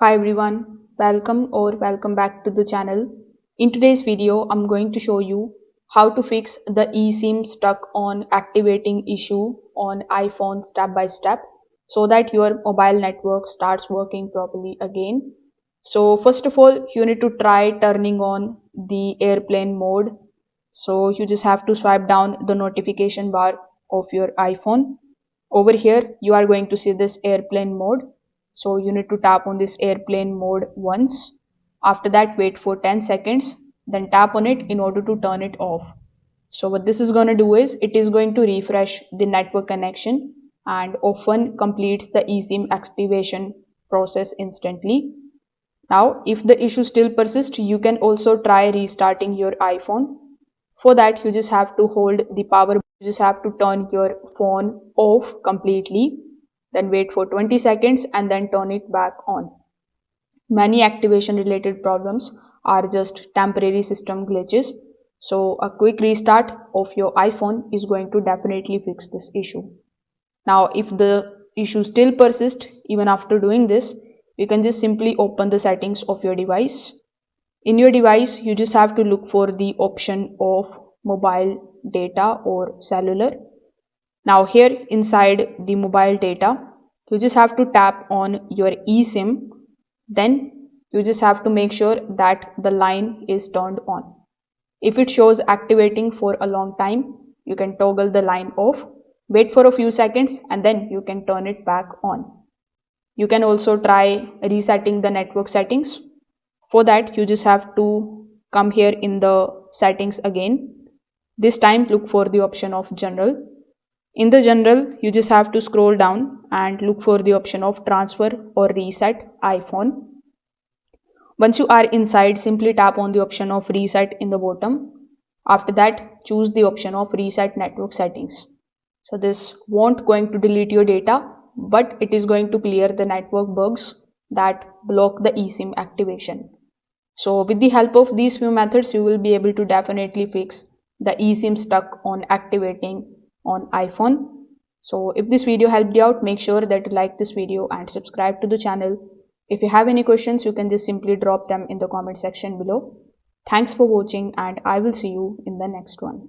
Hi everyone, welcome back to the channel. In today's video, I'm going to show you how to fix the eSIM stuck on activating issue on iPhone step by step so that your mobile network starts working properly again. So first of all, you need to try turning on the airplane mode. So you just have to swipe down the notification bar of your iPhone. Over here, you are going to see this airplane mode. So you need to tap on this airplane mode once. After that, wait for 10 seconds, then tap on it in order to turn it off. So what this is going to do is it is going to refresh the network connection and often completes the eSIM activation process instantly. Now, if the issue still persists, you can also try restarting your iPhone. For that, you just have to hold the power, you just have to turn your phone off completely, then wait for 20 seconds and then turn it back on. Many activation related problems are just temporary system glitches. So a quick restart of your iPhone is going to definitely fix this issue. Now, if the issue still persists even after doing this, you can just simply open the settings of your device. In your device, you just have to look for the option of mobile data or cellular. Now here inside the mobile data, you just have to tap on your eSIM. Then you just have to make sure that the line is turned on. If it shows activating for a long time, you can toggle the line off, wait for a few seconds and then you can turn it back on. You can also try resetting the network settings. For that, you just have to come here in the settings again. This time look for the option of general. In the general, you just have to scroll down and look for the option of transfer or reset iPhone. Once you are inside, simply tap on the option of reset in the bottom. After that, choose the option of reset network settings. So this won't going to delete your data, but it is going to clear the network bugs that block the eSIM activation. So with the help of these few methods, you will be able to definitely fix the eSIM stuck on activating on iPhone. So if this video helped you out, make sure that you like this video and subscribe to the channel. If you have any questions, you can just simply drop them in the comment section below. Thanks for watching and I will see you in the next one.